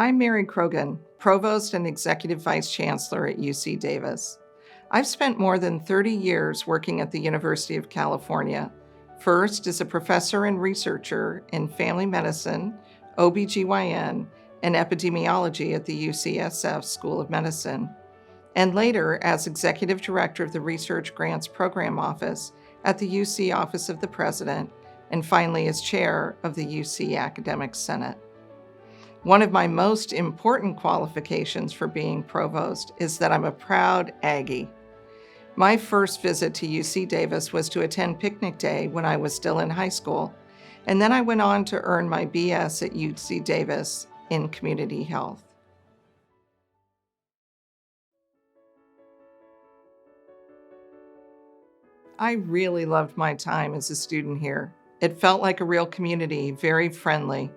I'm Mary Croughan, Provost and Executive Vice Chancellor at UC Davis. I've spent more than 30 years working at the University of California, first as a professor and researcher in family medicine, OBGYN, and epidemiology at the UCSF School of Medicine, and later as Executive Director of the Research Grants Program Office at the UC Office of the President, and finally as Chair of the UC Academic Senate. One of my most important qualifications for being provost is that I'm a proud Aggie. My first visit to UC Davis was to attend picnic day when I was still in high school, and then I went on to earn my BS at UC Davis in community health. I really loved my time as a student here. It felt like a real community, very friendly.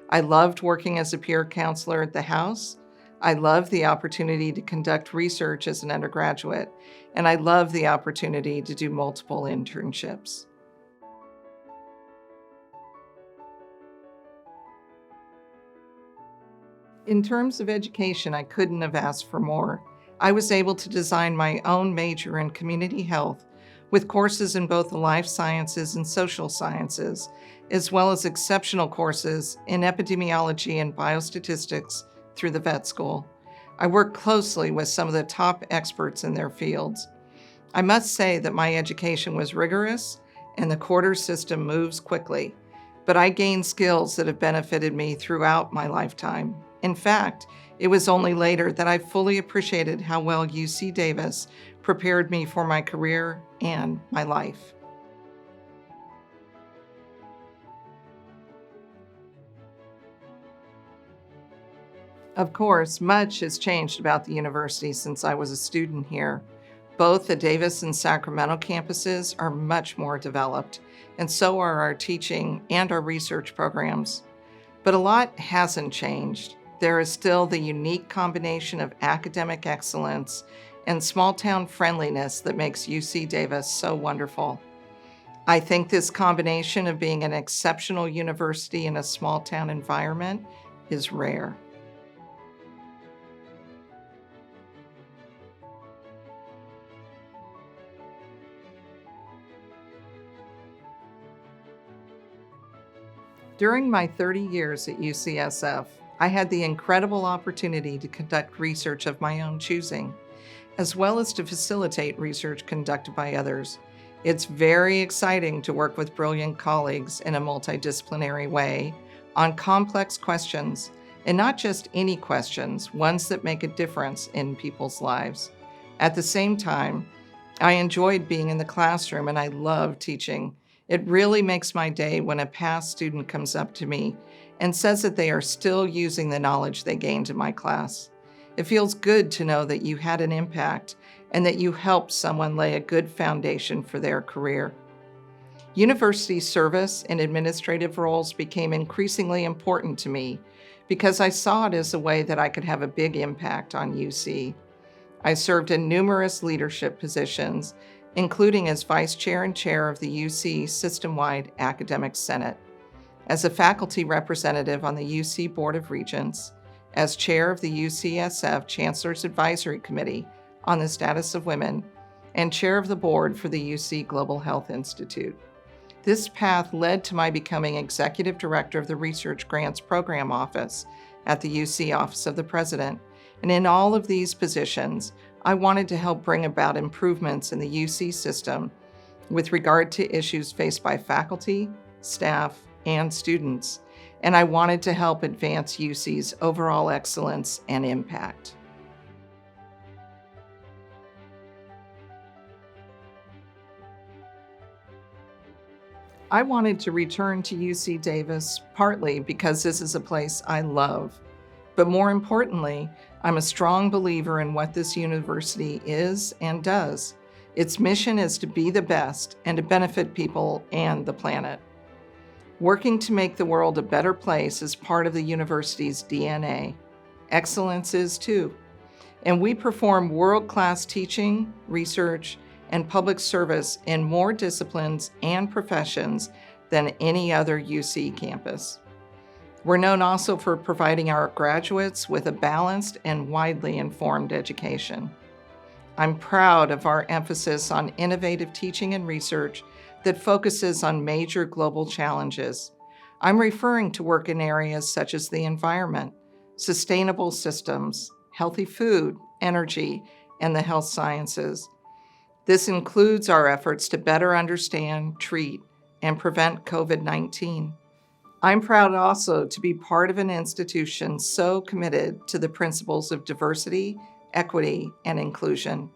I loved working as a peer counselor at the House. I loved the opportunity to conduct research as an undergraduate, and I loved the opportunity to do multiple internships. In terms of education, I couldn't have asked for more. I was able to design my own major in community health with courses in both the life sciences and social sciences, as well as exceptional courses in epidemiology and biostatistics through the vet school. I worked closely with some of the top experts in their fields. I must say that my education was rigorous and the quarter system moves quickly, but I gained skills that have benefited me throughout my lifetime. In fact, it was only later that I fully appreciated how well UC Davis prepared me for my career and my life. Of course, much has changed about the university since I was a student here. Both the Davis and Sacramento campuses are much more developed, and so are our teaching and our research programs. But a lot hasn't changed. There is still the unique combination of academic excellence and small-town friendliness that makes UC Davis so wonderful. I think this combination of being an exceptional university in a small-town environment is rare. During my 30 years at UCSF, I had the incredible opportunity to conduct research of my own choosing, as well as to facilitate research conducted by others. It's very exciting to work with brilliant colleagues in a multidisciplinary way on complex questions, and not just any questions, ones that make a difference in people's lives. At the same time, I enjoyed being in the classroom and I love teaching. It really makes my day when a past student comes up to me and says that they are still using the knowledge they gained in my class. It feels good to know that you had an impact and that you helped someone lay a good foundation for their career. University service and administrative roles became increasingly important to me because I saw it as a way that I could have a big impact on UC. I served in numerous leadership positions, including as Vice Chair and Chair of the UC System-Wide Academic Senate, as a faculty representative on the UC Board of Regents, as Chair of the UCSF Chancellor's Advisory Committee on the Status of Women, and Chair of the Board for the UC Global Health Institute. This path led to my becoming Executive Director of the Research Grants Program Office at the UC Office of the President, and in all of these positions, I wanted to help bring about improvements in the UC system with regard to issues faced by faculty, staff, and students, and I wanted to help advance UC's overall excellence and impact. I wanted to return to UC Davis partly because this is a place I love, but more importantly, I'm a strong believer in what this university is and does. Its mission is to be the best and to benefit people and the planet. Working to make the world a better place is part of the university's DNA. Excellence is too. And we perform world-class teaching, research, and public service in more disciplines and professions than any other UC campus. We're known also for providing our graduates with a balanced and widely informed education. I'm proud of our emphasis on innovative teaching and research that focuses on major global challenges. I'm referring to work in areas such as the environment, sustainable systems, healthy food, energy, and the health sciences. This includes our efforts to better understand, treat, and prevent COVID-19. I'm proud also to be part of an institution so committed to the principles of diversity, equity, and inclusion.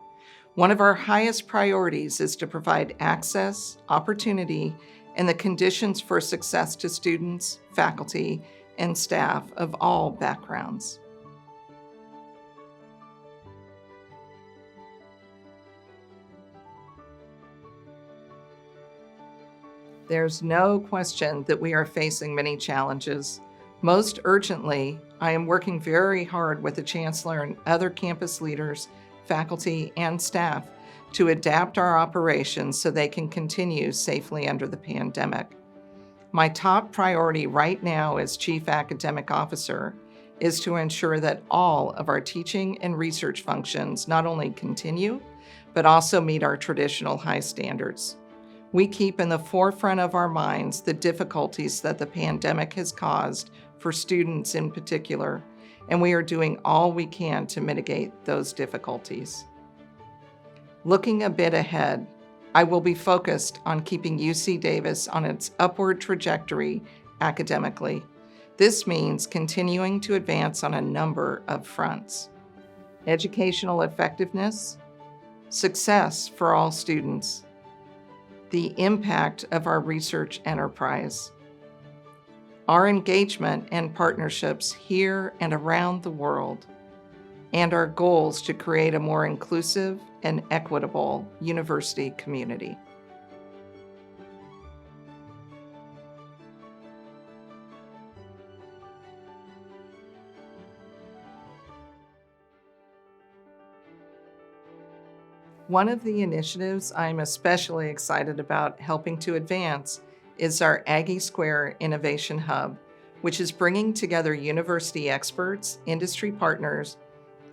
One of our highest priorities is to provide access, opportunity, and the conditions for success to students, faculty, and staff of all backgrounds. There's no question that we are facing many challenges. Most urgently, I am working very hard with the chancellor and other campus leaders, faculty, and staff to adapt our operations so they can continue safely under the pandemic. My top priority right now as Chief Academic Officer is to ensure that all of our teaching and research functions not only continue, but also meet our traditional high standards. We keep in the forefront of our minds the difficulties that the pandemic has caused for students in particular, and we are doing all we can to mitigate those difficulties. Looking a bit ahead, I will be focused on keeping UC Davis on its upward trajectory academically. This means continuing to advance on a number of fronts: educational effectiveness, success for all students, the impact of our research enterprise, our engagement and partnerships here and around the world, and our goals to create a more inclusive and equitable university community. One of the initiatives I'm especially excited about helping to advance is our Aggie Square Innovation Hub, which is bringing together university experts, industry partners,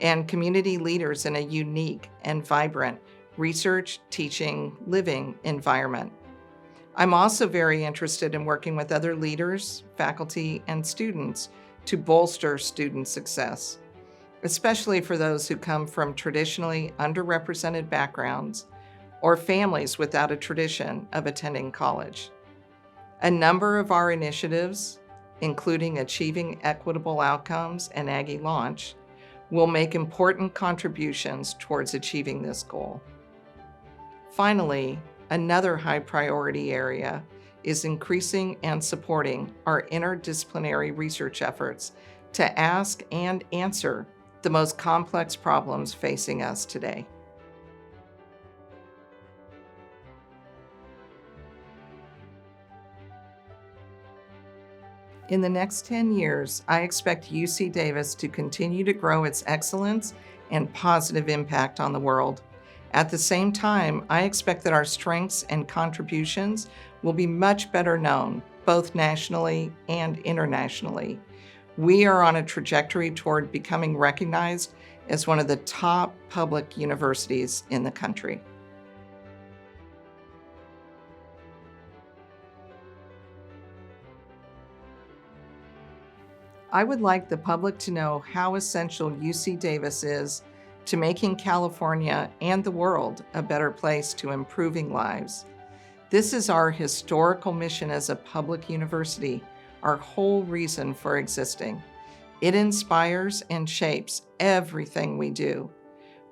and community leaders in a unique and vibrant research, teaching, living environment. I'm also very interested in working with other leaders, faculty, and students to bolster student success, especially for those who come from traditionally underrepresented backgrounds or families without a tradition of attending college. A number of our initiatives, including Achieving Equitable Outcomes and Aggie Launch, will make important contributions towards achieving this goal. Finally, another high priority area is increasing and supporting our interdisciplinary research efforts to ask and answer the most complex problems facing us today. In the next 10 years, I expect UC Davis to continue to grow its excellence and positive impact on the world. At the same time, I expect that our strengths and contributions will be much better known, both nationally and internationally. We are on a trajectory toward becoming recognized as one of the top public universities in the country. I would like the public to know how essential UC Davis is to making California and the world a better place to improving lives. This is our historical mission as a public university, our whole reason for existing. It inspires and shapes everything we do.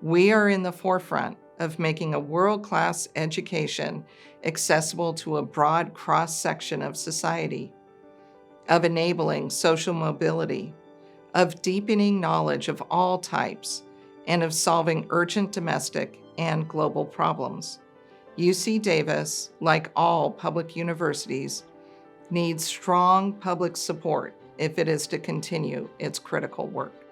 We are in the forefront of making a world-class education accessible to a broad cross-section of society, of enabling social mobility, of deepening knowledge of all types, and of solving urgent domestic and global problems. UC Davis, like all public universities, needs strong public support if it is to continue its critical work.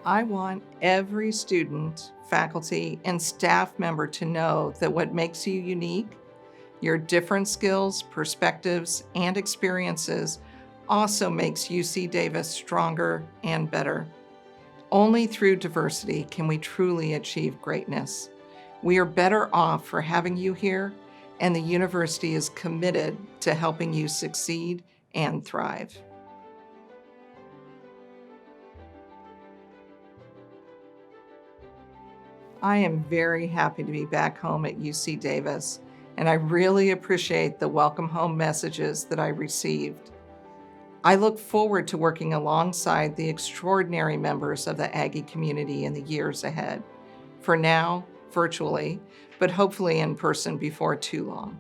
I want every student, faculty, and staff member to know that what makes you unique, your different skills, perspectives, and experiences, also makes UC Davis stronger and better. Only through diversity can we truly achieve greatness. We are better off for having you here, and the university is committed to helping you succeed and thrive. I am very happy to be back home at UC Davis, and I really appreciate the welcome home messages that I received. I look forward to working alongside the extraordinary members of the Aggie community in the years ahead. For now, virtually, but hopefully in person before too long.